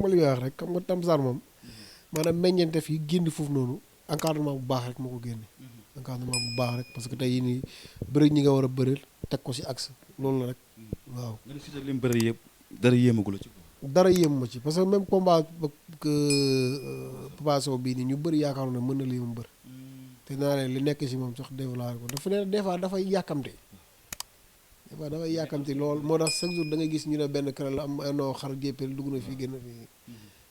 nga li may wax rek xam nga Tamsar moom maanaam meññeente fi génn foofu noonu encadrement bu baax rek moo ko génne. encadrement bu baax rek parce que tey yii nii bëri ñi nga war a bëril teg ko si axe loolu la rek waaw. nga ne Siteu li mu bëri yëpp dara yéemagu la ci. dara yéemu ma ci parce que même combat que Papa Sow bii nii ñu bëri yaakaaroon ne mën na lii mu bëri. te naa ne li nekk si moom sax développé ko dafa ne des fois dafay yàkkamte. des fois dafay yàkkamti lool moo tax chaque jour da ngay gis ñu ne benn kër la am noo xar jéppeel dugg na fii génn fii.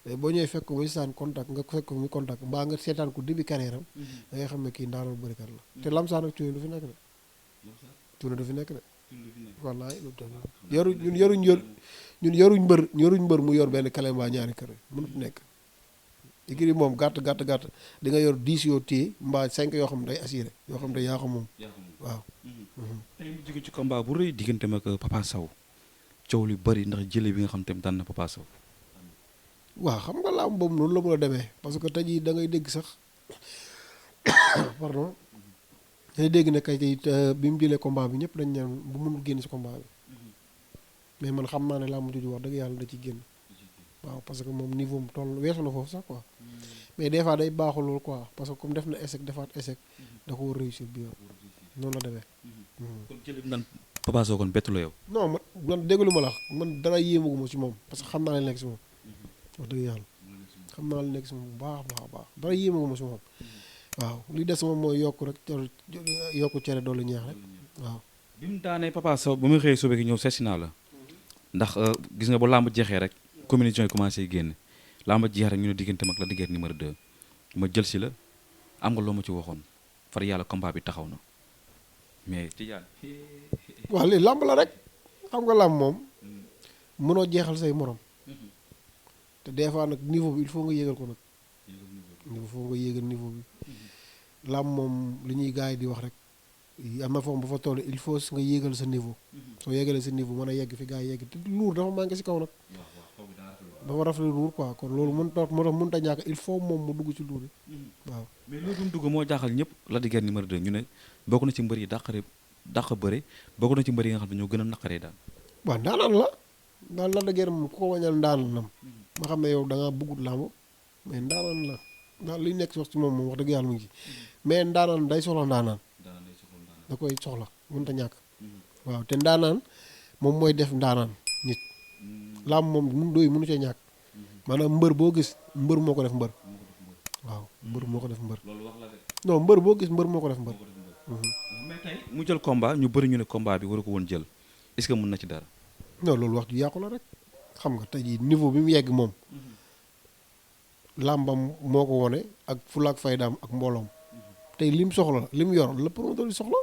mais boo ñëwee fekk ko muy saan contact nga fekk ko muy contact mbaa nga seetaan ko début carrière am da ngay xam ne kii ndaanal bërikat la te lamsaan ak cuune du fi nekk de cuune du fi nekk de wallaay lu tax ñun yoruñ mbër mu yor benn kale mbaa ñaari kër mënut nekk écurie moom gàtt di nga yor 10 yoo téye mbaa 5 yoo xam ne day assuré yoo xam ne yaa ko moom waaw tey mu jóge ci combat bu rëy diggante ak Papa Sow coow lu bëri ndax jële bi nga xam te ne daan na Papa Sow waaw xam nga làmb boobu noonu la mën a demee parce que tey jii da ngay dégg sax pardon dañuy dégg ne kay bi mu jëlee combat bi ñëpp dañ ñaan bu mënul génn si combat bi mais man xam naa ne làmb jooju wax dëgg yàlla da ci génn waaw parce que moom niveau mu toll weesu na foofu sax quoi mais des fois day baaxul loolu quoi parce que comme def na échec defaat échec da ko war réussir bi yoon noonu la demee. kon jëlee bi naan Papa Sow kon bettu la yow. non man déglu ma la man dara yéemaguma ci moom parce que xam naa li nekk si moom. wax dëgg yàlla xam naa li nekk si moom bu baax a baax dara yéemaguma si moom waaw li des moom mooy yokk rek yokku cere doolu ñeex rek waaw. bi mu daanee Papa Sow ba muy xëyee suba gi ñëw seesi naa la ndax gis nga ba làmb jeexee rek communication yi commencé génn làmb jeex rek ñu ne diggante mag la diggante numéro 2 ma jël si la am nga loo ma ci waxoon far yàlla combat bi taxaw na mais ci yàlla. waaw lii làmb la rek xam nga làmb moom mënoo jeexal say morom. te des fois nag niveau bi il faut nga yéegal ko nag il faut nga yéegal niveau bi làmb moom li ñuy gars yi di wax rek am na foofu ba fa toll il faut nga yéegal sa niveau soo yéegalee sa niveau mën a yegg fi gars yi yegg te luur dafa manqué si kaw nag dafa rafetlu luur quoi kon loolu mënut a ñàkk il faut moom mu dugg ci luur yi waaw. mais loolu mu dugg moo jaaxal ñëpp la di guerre numéro 2 ñu ne bokk na ci mbër yi dàq bëre bokk na ci mbër yi nga xam ne ñoo gën a naqaree daal. waaw ndaanaan la daal la guerre moom ku ko wañal ndaanaan ma xam ne yow da ngaa bëggut làmb mais ndaanaan la ndax li nekk wax ci moom wax dëgg yàlla mu ngi ci mais ndaanaan day soxla ndaanaan da koy soxla mënut a ñàkk waaw te ndaanaan moom mooy def ndaanaan nit làmb moom mënu cee ñàkk maanaam mbër boo gis mbër moo ko def mbër waaw mbër moo ko def mbër non mbër boo gis mbër moo ko def mbër. mais tey mu jël combat ñu bëri ñu ne combat bi waru ko woon jël est-ce que mën na ci dara. non loolu wax ju yàqu la rek xam nga tey jii niveau bi mu yegg moom làmbam moo ko wone ak fulaak faydaam ak mbooloom tey li mu soxla li mu yor la promoteur yi soxla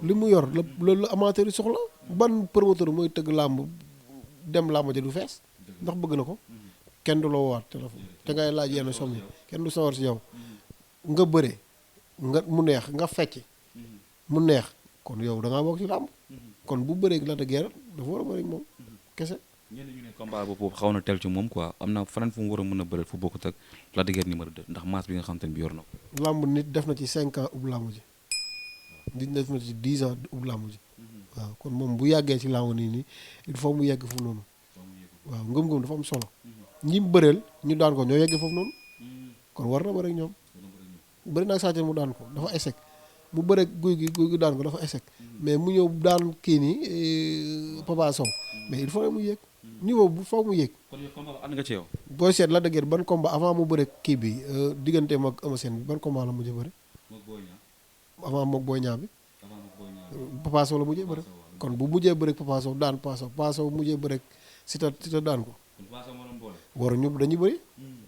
li mu yor la amateur yi soxla ban promoteur mooy tëgg làmb dem làmb ja du fees ndax bëgg na ko kenn du la woowaat téléphone te ngay laaj yenn somme yi kenn du sawar si yow nga bëre nga mu neex nga fecc mu neex kon yow da ngaa bokk ci làmb kon bu bëree ak Lac de Guiers dafa war a bëri moom kese. ñenn ñu ne combat boobu xaw na tel ci moom quoi am na fanaan fu mu war a mën a bëri fu bokkut ak Lac de Guiers numéro 2 ndax masse bi nga xam te ne bi yor na ko. làmb nit def na ci 5 ans ubbi làmb ji nit def na ci 10 ans ubbi làmb ji waaw kon moom bu yàggee ci làmb nii il faut mu yegg foofu noonu waaw ngëm-ngëm dafa am solo ñi mu bëreel ñu daan ko ñoo yeggee foofu noonu kon war na bëri ak ñoom bëri naa Sadio mu daan ko dafa échec mu bëre guy gi daan ko dafa échec mais mu ñëw daan kii nii Papa Sow mais il faut mu yéeg niveau bu faw mu yéeg. kon yow combat ànd nga ci yow. booy seet Lac de Guiers ban combat avant mu bëre kii bi digganteem ak Eumeu Sène bi ban combat la mujjee bëre. avant moog Boy Niang bi. Papa Sow la mujjee bëre. kon bu mujjee bëre Papa Sow daan Papa Sow mujjee bëre Siteu daan ko. waruñu dañuy bëri.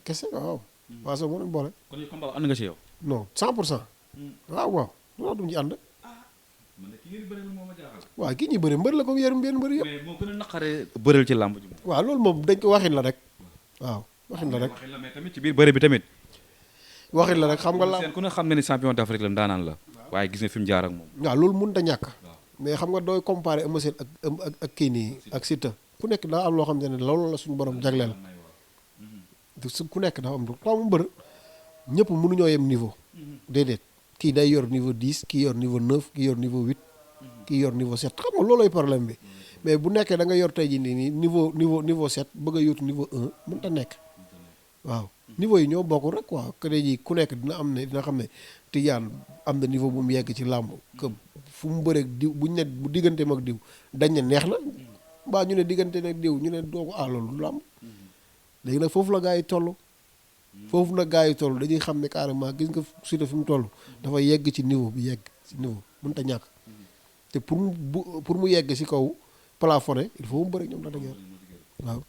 kese waaw. Papa Sow moo leen boole. kon yow combat ànd nga ci yow. non 100%. waaw loolu duñ ci ànd. waaw kii ñuy bëri mbër la comme yéen mbër yëpp. mais moo gën a naqaree bëreel ci làmb ji. waaw loolu moom dañ ko waxin la rek. waaw waxin la rek. waxin la mais tamit ci biir bëre bi tamit. waxin la rek xam nga la ku ne xam na ni champion d'Afrique la ndaanaan la. waaye gis nga fi mu jaar ak moom. waaw loolu mënut a ñàkk. mais xam nga dooy comparer Eumeu Sène ak kii nii ak Siteu. ku nekk daa am loo xam ne loolu la suñu borom jagleel. ku nekk dafa am lu taw mu mbër ñëpp mënuñoo yem niveau. déedéet kii day yor niveau 10 kii yor niveau 9 kii yor niveau 8. kii yor niveau 7 xam nga loolooy problème bi mais bu nekkee da nga yor tey jii nii niveau 7 bëgg a yóotu niveau 1 mënut a nekk waaw niveau yi ñoo bokkul rek quoi que tey jii ku nekk dina xam ne Tidiane am na niveau bu mu yegg ci làmb que fu mu bëreeg diw buñ ne bu digganteem ak diw dañ ne neex na mbaa ñu ne diggante nag diw ñu ne doo ko loolu du làmb léegi nag foofu la gaa yi toll foofu nag gaa yi toll dañuy xam ne carrément gis nga Siteu fi mu toll dafa yegg ci niveau bi yegg ci niveau mënut a ñàkk te pour mu yegg ci kaw plafonné il faut mu bëri ñoom la dëgër waaw.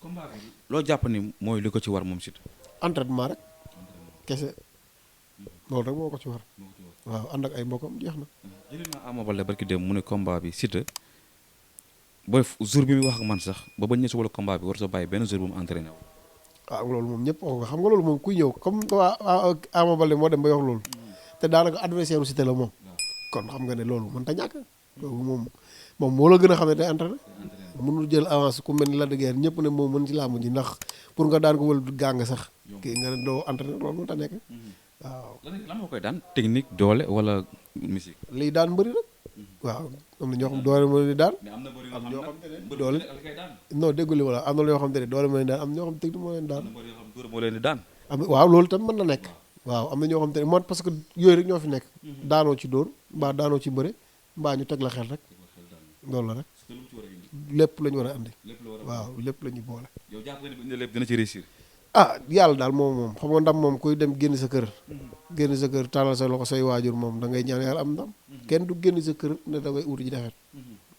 loo jàpp ni mooy li ko ci war moom Siteu. entraînement rek kese loolu rek moo ko ci war waaw ànd ak ay mbokkam jeex na. jëlee naa Ama Baldé barki dem mu ne combat bi Siteu booy jour bi muy wax ak man sax ba bañ ne si wala combat bi war sa bàyyi benn jour bu mu entraîné wu. loolu moom ñëpp wax nga xam nga loolu moom kuy ñëw comme waa Ama Baldé moo dem ba wax loolu te daanaka adversaire u Siteu la moom kon xam nga ne loolu mën ta ñàkk loolu moom moo la gën a xam ne day entraîné mënul jël avance ku mel ni Lac de Guiers ñëpp ne moom mën ci làmb ji ndax pour nga daan ko wël gàng sax kii nga ne doo entraîné loolu mën ta nekk waaw. lan moo koy daan technique doole wala musique. lii daan bëri rek waaw am na ñoo xam doole moo leen di daan am ñoo xam te ne doole non dégguli wala am na ñoo xam te ne doole moo leen daan am ñoo xam technique moo leen daan waaw loolu tam mën na nekk waaw am na ñoo xam te ne moo parce que yooyu rek ñoo fi nekk daanoo ci dóor mbaa daanoo ci bëre mbaa ñu teg la xel rek loolu la rek lépp la ñu war a andi waaw lépp la ñuy boole yow jàpp nga ne lépp dina ci réussir yàlla daal moom xam nga ndam moom kuy dem génn sa kër tàllal sa loxo say waajur moom da ngay ñaan yàlla am ndam kenn du génn sa kër ne da ngay uti ji defet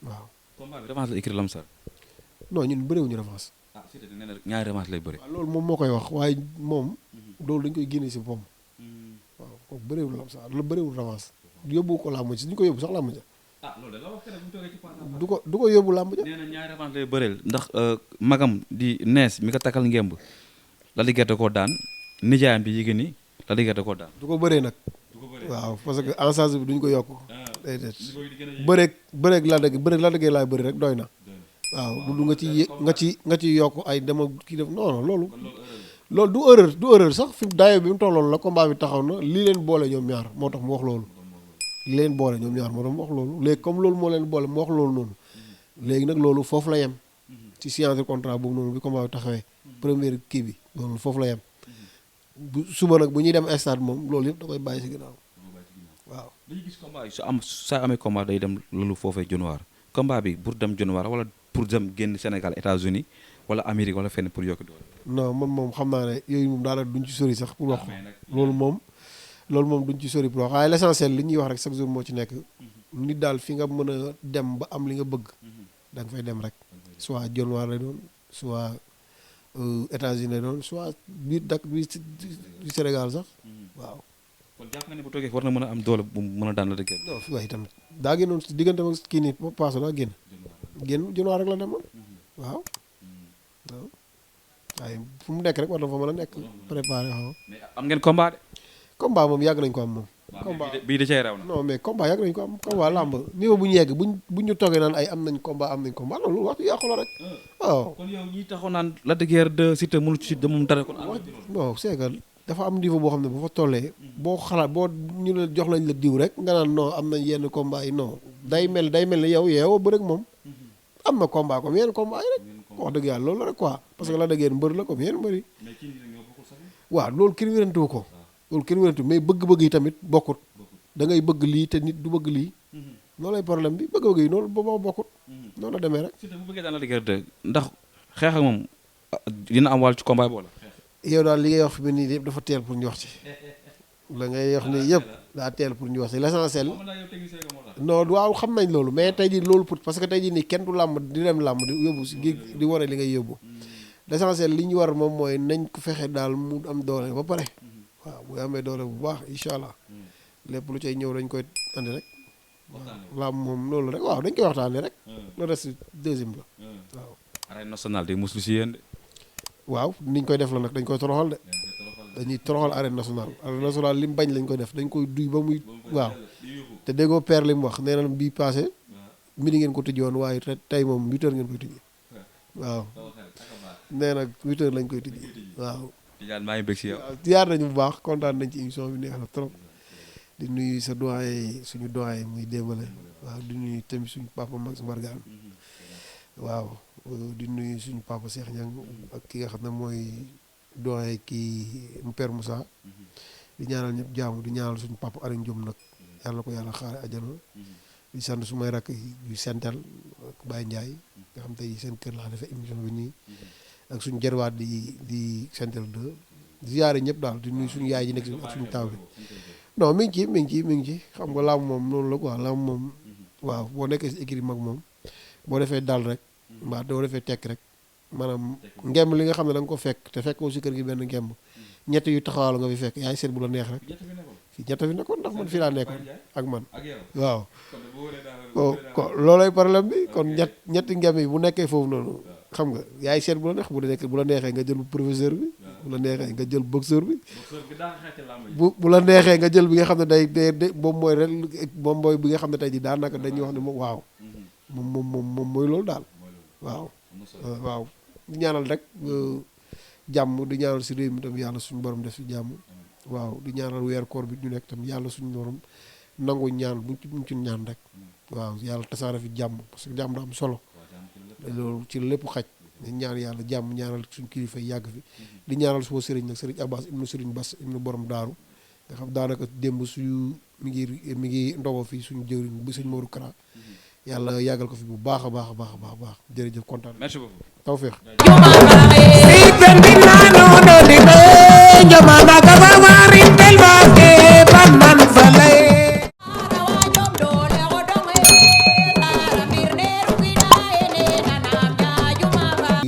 waaw combat bi revanche la écrit Lamsar non ñun bëréewuñu revanche Siteu nee na ñaari revanche lay bëri waaw loolu moom moo koy wax waaye moom loolu dañ koy génne si boppam waaw kooku bëréewul Lamsar la bëréewul revanche yóbbu ko làmb ji ñu ko yóbbu sax làmb ja loolu da la wax bu toogee ci du ko yóbbu làmb ja nee na ñaari revanche lay bëreel ndax magam di nees mi ko takkal ngemb la di gerte koo daan nijaayam bi yéegi ni la di gerte koo daan du ko bëree nag waaw parce que en charge bi duñ ko yokk déedéet bëreeg la dëgg laay bëri rek doy na waaw du nga ci yokk ay dama kii def non loolu du erreur sax fi dayo bi mu tolloon la combat bi taxaw na lii leen boole ñoom ñaar moo tax mu wax loolu li leen boole ñoom ñaar moo tax mu wax loolu léegi comme loolu moo leen boole mu wax loolu noonu léegi nag loolu foofu la yem ci signature de contrat boobu noonu bi combat bi taxawee première kii bi loolu foofu la yem bu suba nag bu ñuy dem stade moom loolu yëpp da koy bàyyi si ginnaaw waaw. dañuy gis combat yi saa amee combat day dem loolu foofee Dionewar combat bi pour dem Dionewar wala pour dem génn Sénégal États-Unis wala Amérique wala fenn pour yokki doole. non man moom xam naa ne yooyu moom daanaka duñ ci sori sax pour wax loolu moom duñ ci sori pour wax waaye l'essentiel li ñuy wax rek chaque jour moo ci nekk nit daal fi nga mën a dem ba am li nga bëgg da nga fay dem rek soit Dionewar lay doon soit États-Unis lay doon soit biir dak bi Sénégal sax waaw. kon jàpp nga ne bu toogee war na mën a am doole bu mën a daan la dëgg. non fi waaye tamit daa génnoon si diggante ak kii nii paase daa génn Dionewar rek la demoon waaw waaye fu mu nekk rek war na fa mën a nekk préparé waaw. mais am ngeen combat de. combat moom yàgg nañ ko am moom. combat bii da cee raw na. non mais combat yàgg nañ ko am combat làmb niveau bu ñu yegg buñ ñu toogee naan ay am nañ combat loolu waxtu yàqu la rek waaw. kon yow ñi taxaw naan la de guerre de Siteu mënu ci moom dara kon. bon c'est que dafa am niveau boo xam ne bu fa tollee boo xalaat boo ñu ne jox nañ la diw rek nga naan non am nañ yenn combat yi non day mel ne yow yeewoo ba rek moom am na combat comme yenn combat yi rek wax dëgg yàlla loolu la rek quoi parce que la de guerre mbër la comme yenn mbër yi waaw loolu kenn wérantuwu ko loolu kenn wérantu mais bëgg-bëgg yi tamit bokkut da ngay bëgg lii te nit du bëgg lii loolu lay problème bi bëgg-bëgg yi noonu booba bokkut noonu la demee rek. bu bëggee daan la de guerre de ndax xeex ak moom dina am wàll ci combat bi wala. yow daal li ngay wax fi mu nii yëpp dafa teel pour ñu wax ci la ngay wax nii yëpp daa teel pour ñu wax ci l'essentiel non waaw xam nañ loolu mais tey jii loolu pour parce que tey jii nii kenn du làmb di dem làmb di yóbbu si di wane li ngay yóbbu l'essentiel li ñu war moom mooy nañ ko fexe daal mu am doole ba pare waaw bu amee doole bu baax incha allah lépp lu cay ñëw dañ koy andi rek waaw làmb moom loolu rek waaw dañ koy waxtaanee rek le reste deuxième la waaw. arène nationale de muslu si yéen de. waaw niñ koy def la nag dañ koy toroxal de dañuy toroxal arène nationale li mu bañ lañ koy def dañ koy duy ba muy waaw te déggoo père li mu wax nee na bii passé midi ngeen ko tëjee woon waaye tey moom 8 heures ngeen koy tëjee waaw nee na 8 heures lañ koy tëjee waaw. Tidiane maa ngi bëgg si yow. yaar nañu bu baax kontaan nañ ci émission bi neex na trop di nuyu sa doyen suñu doyen muy démbale waaw di nuyu tamit suñu papa Max Mbargane waaw di nuyu suñu papa Cheikh Niang ak ki nga xam ne mooy doyen kii Père Moussa di ñaanal ñëpp jaamu di ñaanal suñu papa Ariñ Diom nag yàlla ko yàlla xaare ajana di sant su may rakk yu sental ak Baye Ndiaye nga xam tey seen kër laa defee émission bi nii ak suñu jarwaat di sental 2 di ziare ñëpp daal di nuyu suñu yaay ji nekk ak suñu taw bi non mi ngi ci xam nga làmb moom noonu la quoi làmb moom waaw boo nekkee si écurie mag moom boo defee dal rek mbaa doo defee tekk rek maanaam ngemb li nga xam ne da nga ko fekk te fekk si kër gi benn ngemb ñett yu taxawaalu nga fi fekk yaay seet bu la neex rek fii ñett fi nekkoon ndax man fii laa nekkoon ak man waaw ko loolay problème bi kon ñetti ngemb yi bu nekkee foofu noonu xam nga yaay seet bu la neex bu la neexee nga jël professeur bi bu la neexee nga jël boxeur bi bu la neexee nga jël bi nga xam ne day moom mooy rek moom mooy bi nga xam ne tey ji daanaka dañuy wax ne moom waaw moom mooy loolu daal waaw di ñaanal rek jàmm di ñaanal si réew mi tam yàlla suñu borom def si jàmm waaw di ñaanal weer koor bi ñu nekk tam yàlla suñu borom nangu ñaan buñ ci ñaan rek waaw yàlla tasaare fi jàmm parce que jàmm da am solo loolu ci lépp xaj di ñaan yàlla jàmm ñaanal suñu kilifa yàgg fi di ñaanal suma sëriñ nag sëriñ Abbas ibnu sëriñ Bass ibnu borom daaru nga xam daanaka démb suñu mi ngi ndogo fii suñu jëwriñ bi sëñ Modou Kara yàlla yàggal ko fi bu baax a baax a baax a baax baax jërëjëf kontaan merci beaucoup tawfeex Jomana kaba warin tel